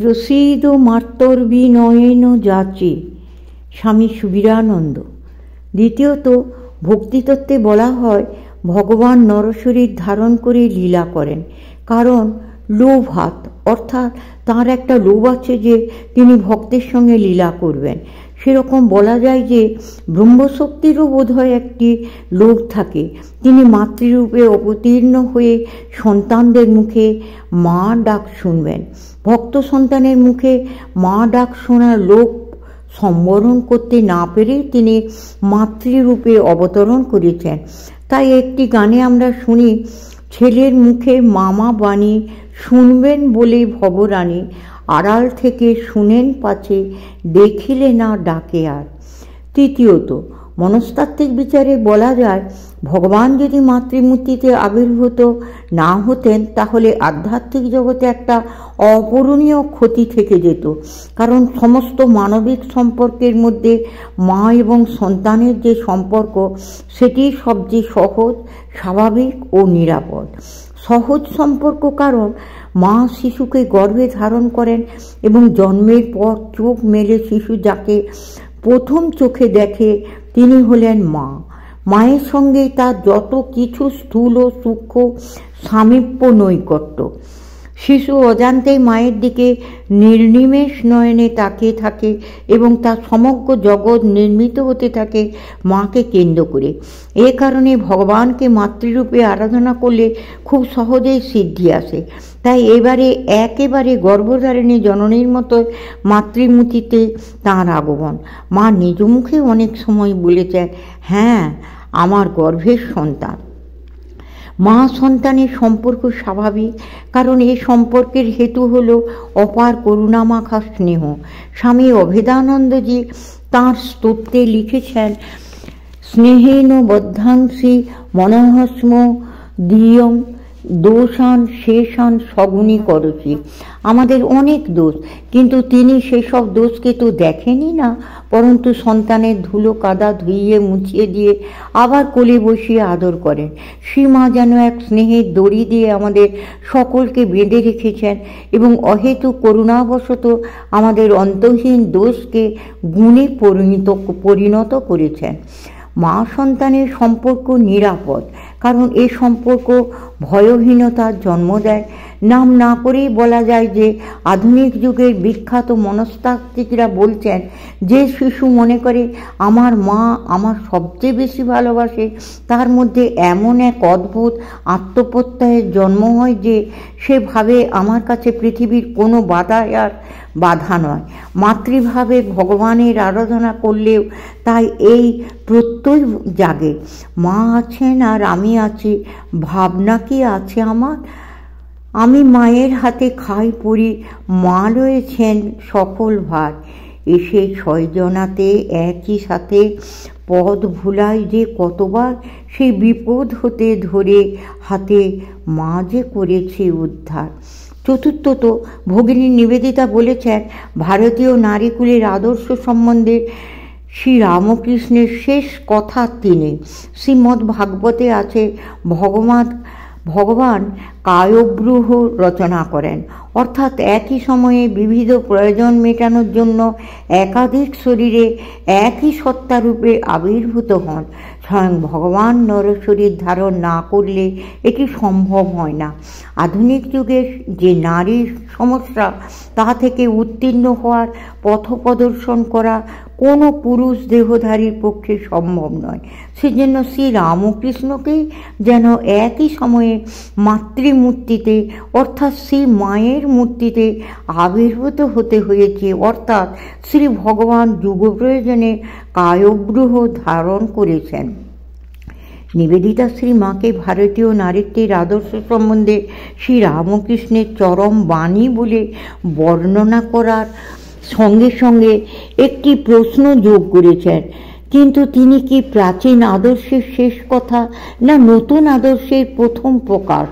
প্রসীদ মার্তর্বিনয়েন যাচে, স্বামী সুবীরানন্দ। দ্বিতীয়ত, ভক্তিতত্ত্বে বলা হয় ভগবান নরশরীর ধারণ করে লীলা করেন, কারণ লোভাত, অর্থাৎ তার একটা লোভ আছে যে তিনি ভক্তের সঙ্গে লীলা করবেন। সেরকম বলা যায় যে ব্রহ্মশক্তিরও বোধহয় একটি লোভ থাকে। তিনি মাতৃরূপে অবতীর্ণ হয়ে সন্তানদের মুখে মা ডাক শুনবেন। ভক্ত সন্তানের মুখে মা ডাক শোনার লোভ সম্বরণ করতে না পেরে তিনি মাতৃরূপে অবতরণ করেছেন। তাই একটি গানে আমরা শুনি, ছেলের মুখে মামা বাণী শুনবেন বলে ভবরানী, আড়াল থেকে শুনেন পাছে দেখিলে না ডাকে আর। তৃতীয়ত, মনস্তাত্ত্বিক বিচারে বলা যায় ভগবান যদি মাতৃমূর্তিতে আবির্ভূত না হতেন তাহলে আধ্যাত্মিক জগতে একটা অপূরণীয় ক্ষতি থেকে যেত। কারণ সমস্ত মানবিক সম্পর্কের মধ্যে মা এবং সন্তানের যে সম্পর্ক, সেটি সবচেয়ে সহজ, স্বাভাবিক ও নিরাপদ। সহজ সম্পর্ক কারণ মা শিশুকে গর্ভে ধারণ করেন এবং জন্মের পর চোখ মেলে শিশু যাকে প্রথম চোখে দেখে তিনি হলেন মা। মায়ের সঙ্গে তার যত কিছু স্থূল ও সূক্ষ্ম সামীপ্য নৈকট্য। শিশু অজান্তেই মায়ের দিকে নির্নিমেষ নয়নে তাকিয়ে থাকে এবং তার সমগ্র জগৎ নির্মিত হতে থাকে মাকে কেন্দ্র করে। এ কারণে ভগবানকে মাতৃরূপে আরাধনা করলে খুব সহজেই সিদ্ধি আসে। তাই একেবারে গর্ভধারিণী জননীর মতো মাতৃমূর্তিতে তাঁর আগমন। মা নিজ মুখে অনেক সময় বলেছেন, হ্যাঁ, আমার গর্ভের সন্তান। মা সন্তানের সম্পর্ক স্বাভাবিক, কারণ এই সম্পর্কের হেতু হল অপার করুণামাখা স্নেহ। স্বামী অভেদানন্দজি তাঁর স্তোত্রে লিখেছেন, স্নেহেন বদ্ধাংসি মনঃস্ম দিয়ম দোষান শেষান সগুণী করছি। আমাদের অনেক দোষ, কিন্তু তিনি সেসব দোষকে তো দেখেনই না, পরন্তু সন্তানের ধুলো কাদা ধুইয়ে মুছিয়ে দিয়ে আবার কোলে বসিয়ে আদর করেন। শ্রীমা যেন এক স্নেহের দড়ি দিয়ে আমাদের সকলকে বেঁধে রেখেছেন এবং অহেতুক করুণাবশত আমাদের অন্তহীন দোষকে গুণে পরিণত করেছেন। মা সন্তানের সম্পর্ক নিরাপদ, কারণ এ সম্পর্ক ভয়হীনতার জন্ম দেয়। নাম না করেই বলা যায় যে আধুনিক যুগের বিখ্যাত মনস্তাত্ত্বিকরা বলছেন, যে শিশু মনে করে আমার মা আমার সবচেয়ে বেশি ভালোবাসে, তার মধ্যে এমন এক অদ্ভুত আত্মপ্রত্যয়ের জন্ম হয় যে সে ভাবে আমার কাছে পৃথিবীর কোনো বাধা নয়। মাতৃভাবে ভগবানের আরাধনা করলেও তাই এই প্রত্যয় জাগে, মা আছেন আর আমি আছি, ভাবনা কি আছে আমার? আমি মায়ের হাতে খাই পড়ি, মা রয়েছেন সকল ভার। এসে ছয়জনাতে একই সাথে পদ ভুলাই যে কতবার, সেই বিপদ হতে ধরে হাতে মা যে করেছে উদ্ধার। চতুর্থত, ভগিনী নিবেদিতা বলেছেন, ভারতীয় নারীকুলের আদর্শ সম্বন্ধে শ্রী রামকৃষ্ণের শেষ কথা তিনি। শ্রীমদ্ ভাগবতে আছে, ভগবান কায়ব্রূহ রচনা করেন, অর্থাৎ একই সময়ে বিবিধ প্রয়োজন মেটানোর জন্য একাধিক শরীরে একই সত্তারূপে আবির্ভূত হন। স্বয়ং ভগবান নরশরীর ধারণ না করলে এটি সম্ভব হয় না। আধুনিক যুগের যে নারীর সমস্যা, তা থেকে উত্তীর্ণ হওয়ার পথ প্রদর্শন করা কোনো পুরুষ দেহধারীর পক্ষে সম্ভব নয়। সেজন্য শ্রী রামকৃষ্ণকেই যেন একই সময়ে মাতৃমূর্তিতে, অর্থাৎ শ্রী মায়ের মূর্তিতে আবির্ভূত হতে হয়েছে, অর্থাৎ শ্রী ভগবান যুগ প্রয়োজনে কায়ব্রূহ ধারণ করেছেন। নিবেদিতা শ্রী মাকে ভারতীয় নারীত্বের আদর্শ সম্বন্ধে শ্রী রামকৃষ্ণের চরম বাণী বলে বর্ণনা করার সঙ্গে সঙ্গে একটি প্রশ্ন যোগ করেছেন, কিন্তু তিনি কি প্রাচীন আদর্শের শেষ কথা, না নতুন আদর্শের প্রথম প্রকাশ?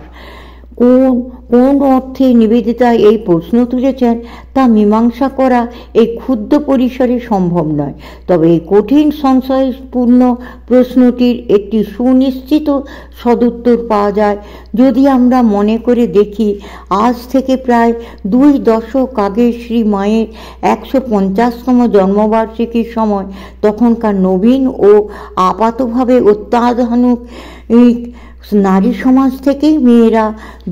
কোন অর্থে নিবেদিতা এই প্রশ্ন তুলেছেন তা মীমাংসা করা এই ক্ষুদ্র পরিসরে সম্ভব নয়। তবে এই কঠিন সংশয়পূর্ণ প্রশ্নটির একটি সুনিশ্চিত সদুত্তর পাওয়া যায় যদি আমরা মনে করে দেখি, আজ থেকে প্রায় 2 দশক আগে শ্রী মায়ের 150তম জন্মবার্ষিকীর সময় তখনকার নবীন ও আপাতভাবে অত্যাধুনিক নারী সমাজ থেকেই মেয়েরা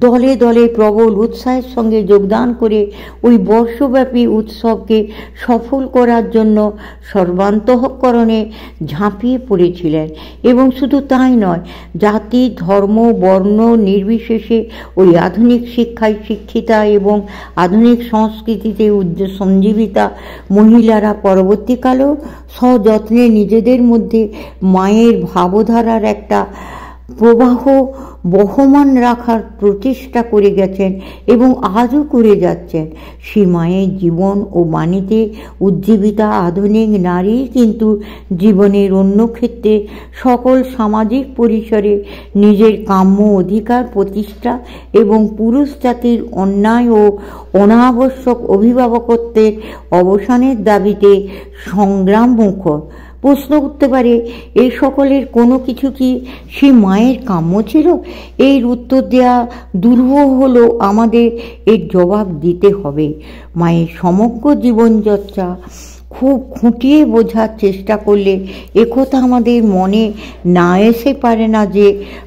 দলে দলে প্রবল উৎসাহের সঙ্গে যোগদান করে ওই বর্ষব্যাপী উৎসবকে সফল করার জন্য সর্বান্তঃকরণে ঝাঁপিয়ে পড়েছিলেন। এবং শুধু তাই নয়, জাতি, ধর্ম, বর্ণ নির্বিশেষে ওই আধুনিক শিক্ষায় শিক্ষিতা এবং আধুনিক সংস্কৃতিতে সঞ্জীবিতা মহিলারা পরবর্তীকালেও সযত্নে নিজেদের মধ্যে মায়ের ভাবধারার একটা প্রবাহ বহমান রাখার প্রচেষ্টা করে গেছেন এবং আজও করে যাচ্ছেন। শ্রী মায়ের জীবন ও বাণীতে উজ্জীবিতা আধুনিক নারী কিন্তু জীবনের অন্য ক্ষেত্রে সকল সামাজিক পরিসরে নিজের কাম্য অধিকার প্রতিষ্ঠা এবং পুরুষ জাতির অন্যায় ও অনাবশ্যক অভিভাবকত্বের অবসানের দাবিতে সংগ্রাম মুখর। প্রশ্ন উঠতে পারে, এই সকলের কোনো কিছু কি শ্রী মায়ের কাম্য ছিল? এর উত্তর দেওয়া দুর্বহ হলেও আমাদের এর জবাব দিতে হবে। মায়ের সমগ্র জীবনযাত্রা খুব খুঁটিয়ে বোঝার চেষ্টা করলে একথা আমাদের মনে না এসে পারে না যে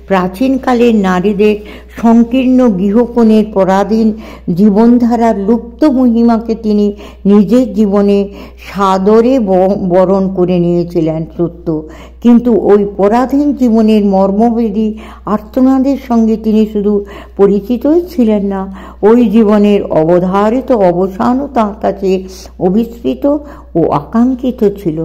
প্রাচীনকালের নারীদের সংকীর্ণ গৃহকোণের পরাধীন জীবনধারার লুপ্ত মহিমাকে তিনি নিজের জীবনে সাদরে বরণ করে নিয়েছিলেন সত্য, কিন্তু ওই পরাধীন জীবনের মর্মভেদী আর্তনাদের সঙ্গে তিনি শুধু পরিচিতই ছিলেন না, ওই জীবনের অবধারিত অবসানও তাঁর কাছে অবিস্মৃত ও আকাঙ্ক্ষিত ছিল।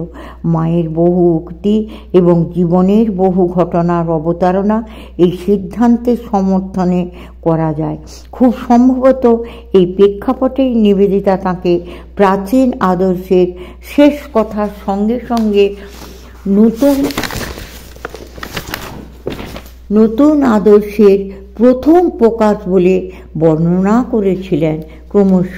মায়ের বহু উক্তি এবং জীবনের বহু ঘটনার অবতারণা এই সিদ্ধান্তের সমর্থনে করা যায়। খুব সম্ভবত এই প্রেক্ষাপটেই নিবেদিতা তাঁকে প্রাচীন আদর্শের শেষ কথার সঙ্গে সঙ্গে নতুন আদর্শের প্রথম প্রকাশ বলে বর্ণনা করেছিলেন। ক্রমশ